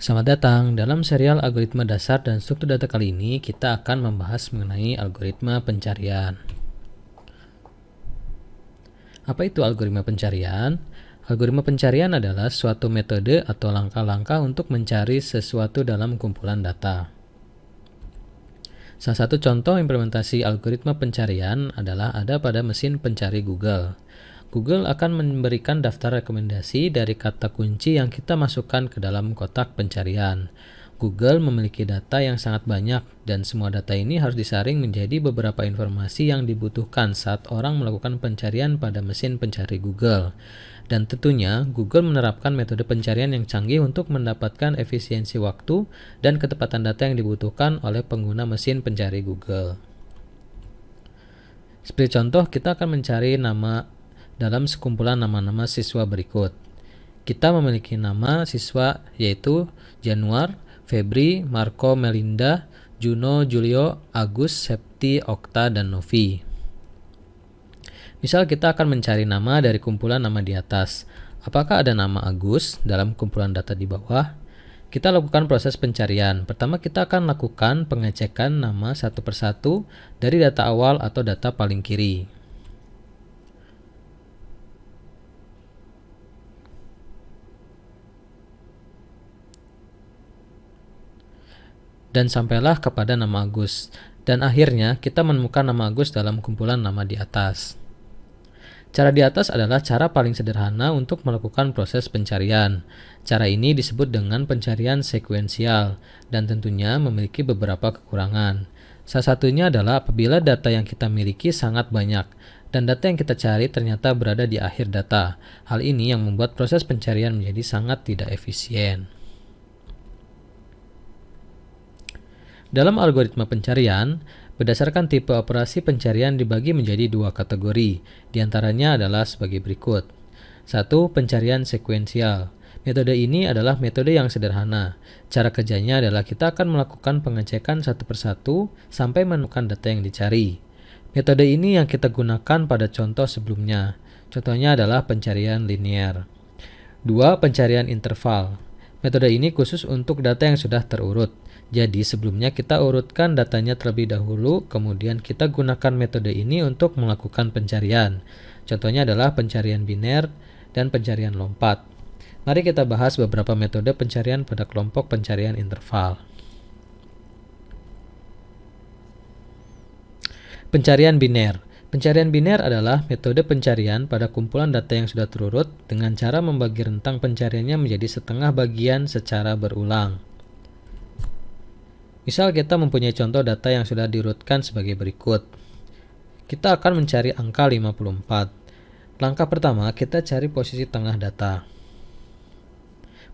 Selamat datang. Dalam serial algoritma dasar dan struktur data kali ini, kita akan membahas mengenai algoritma pencarian. Apa itu algoritma pencarian? Algoritma pencarian adalah suatu metode atau langkah-langkah untuk mencari sesuatu dalam kumpulan data. Salah satu contoh implementasi algoritma pencarian adalah ada pada mesin pencari Google. Google akan memberikan daftar rekomendasi dari kata kunci yang kita masukkan ke dalam kotak pencarian. Google memiliki data yang sangat banyak dan semua data ini harus disaring menjadi beberapa informasi yang dibutuhkan saat orang melakukan pencarian pada mesin pencari Google. Dan tentunya Google menerapkan metode pencarian yang canggih untuk mendapatkan efisiensi waktu dan ketepatan data yang dibutuhkan oleh pengguna mesin pencari Google. Seperti contoh, kita akan mencari nama dalam sekumpulan nama-nama siswa berikut. Kita memiliki nama siswa yaitu Januar, Febri, Marco, Melinda, Juno, Julio, Agus, Septi, Okta, dan Novi. Misal kita akan mencari nama dari kumpulan nama di atas. Apakah ada nama Agus dalam kumpulan data di bawah? Kita lakukan proses pencarian. Pertama kita akan lakukan pengecekan nama satu persatu dari data awal atau data paling kiri. Dan sampailah kepada nama Agus. Dan akhirnya kita menemukan nama Agus dalam kumpulan nama di atas. Cara di atas adalah cara paling sederhana untuk melakukan proses pencarian. Cara ini disebut dengan pencarian sekuensial dan tentunya memiliki beberapa kekurangan. Salah satunya adalah apabila data yang kita miliki sangat banyak dan data yang kita cari ternyata berada di akhir data. Hal ini yang membuat proses pencarian menjadi sangat tidak efisien. Dalam algoritma pencarian, berdasarkan tipe operasi pencarian dibagi menjadi dua kategori, diantaranya adalah sebagai berikut. 1. Pencarian sekuensial. Metode ini adalah metode yang sederhana. Cara kerjanya adalah kita akan melakukan pengecekan satu persatu sampai menemukan data yang dicari. Metode ini yang kita gunakan pada contoh sebelumnya. Contohnya adalah pencarian linear. 2. Pencarian interval. Metode ini khusus untuk data yang sudah terurut. Jadi sebelumnya kita urutkan datanya terlebih dahulu, kemudian kita gunakan metode ini untuk melakukan pencarian. Contohnya adalah pencarian biner dan pencarian lompat. Mari kita bahas beberapa metode pencarian pada kelompok pencarian interval. Pencarian biner. Pencarian biner adalah metode pencarian pada kumpulan data yang sudah terurut dengan cara membagi rentang pencariannya menjadi setengah bagian secara berulang. Misal kita mempunyai contoh data yang sudah diurutkan sebagai berikut. Kita akan mencari angka 54. Langkah pertama, kita cari posisi tengah data.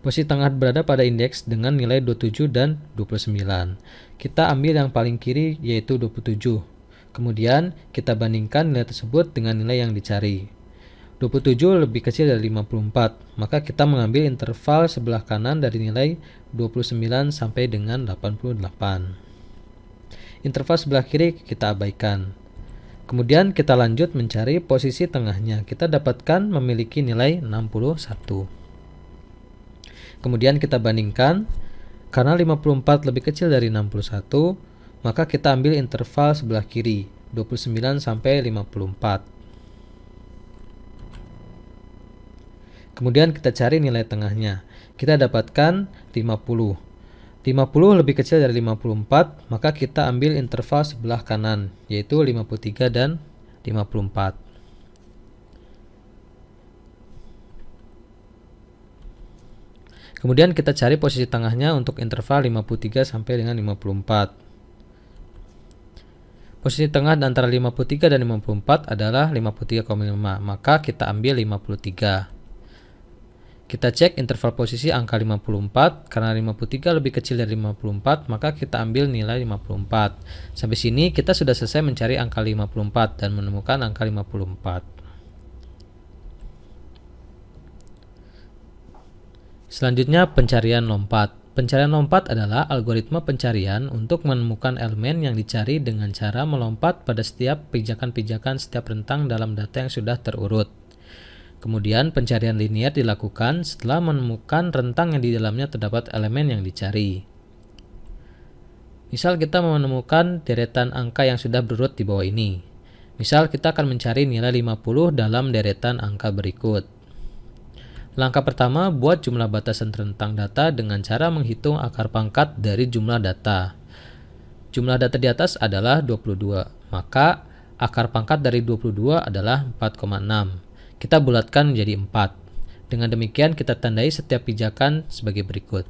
Posisi tengah berada pada indeks dengan nilai 27 dan 29. Kita ambil yang paling kiri yaitu 27. Kemudian kita bandingkan nilai tersebut dengan nilai yang dicari. 27 lebih kecil dari 54, maka kita mengambil interval sebelah kanan dari nilai 29 sampai dengan 88. Interval sebelah kiri kita abaikan. Kemudian kita lanjut mencari posisi tengahnya. Kita dapatkan memiliki nilai 61. Kemudian kita bandingkan, karena 54 lebih kecil dari 61, maka kita ambil interval sebelah kiri, 29 sampai 54. Kemudian kita cari nilai tengahnya. Kita dapatkan 50. 50 lebih kecil dari 54, maka kita ambil interval sebelah kanan, yaitu 53 dan 54. Kemudian kita cari posisi tengahnya untuk interval 53 sampai dengan 54. Posisi tengah antara 53 dan 54 adalah 53,5, maka kita ambil 53. Kita cek interval posisi angka 54, karena 53 lebih kecil dari 54, maka kita ambil nilai 54. Sampai sini kita sudah selesai mencari angka 54 dan menemukan angka 54. Selanjutnya pencarian lompat. Pencarian lompat adalah algoritma pencarian untuk menemukan elemen yang dicari dengan cara melompat pada setiap pijakan-pijakan setiap rentang dalam data yang sudah terurut. Kemudian pencarian linier dilakukan setelah menemukan rentang yang di dalamnya terdapat elemen yang dicari. Misal kita menemukan deretan angka yang sudah berurut di bawah ini. Misal kita akan mencari nilai 50 dalam deretan angka berikut. Langkah pertama, buat jumlah batasan rentang data dengan cara menghitung akar pangkat dari jumlah data. Jumlah data di atas adalah 22, maka akar pangkat dari 22 adalah 4,6. Kita bulatkan menjadi 4. Dengan demikian kita tandai setiap pijakan sebagai berikut.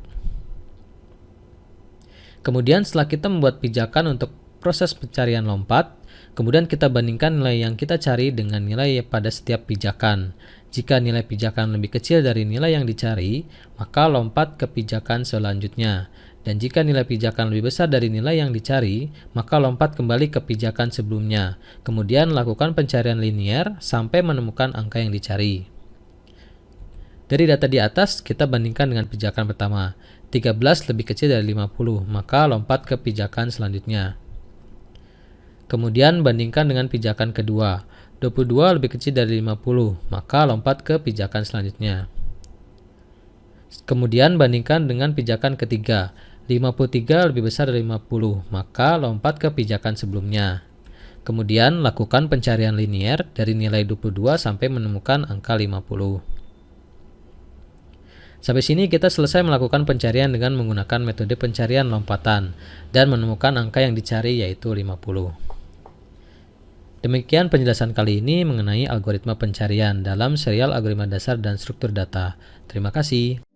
Kemudian setelah kita membuat pijakan untuk proses pencarian lompat, kemudian kita bandingkan nilai yang kita cari dengan nilai pada setiap pijakan. Jika nilai pijakan lebih kecil dari nilai yang dicari, maka lompat ke pijakan selanjutnya. Dan jika nilai pijakan lebih besar dari nilai yang dicari, maka lompat kembali ke pijakan sebelumnya. Kemudian lakukan pencarian linier sampai menemukan angka yang dicari. Dari data di atas, kita bandingkan dengan pijakan pertama. 13 lebih kecil dari 50, maka lompat ke pijakan selanjutnya. Kemudian bandingkan dengan pijakan kedua. 22 lebih kecil dari 50, maka lompat ke pijakan selanjutnya. Kemudian bandingkan dengan pijakan ketiga. 53 lebih besar dari 50, maka lompat ke pijakan sebelumnya. Kemudian lakukan pencarian linier dari nilai 22 sampai menemukan angka 50. Sampai sini kita selesai melakukan pencarian dengan menggunakan metode pencarian lompatan dan menemukan angka yang dicari yaitu 50. Demikian penjelasan kali ini mengenai algoritma pencarian dalam serial algoritma dasar dan struktur data. Terima kasih.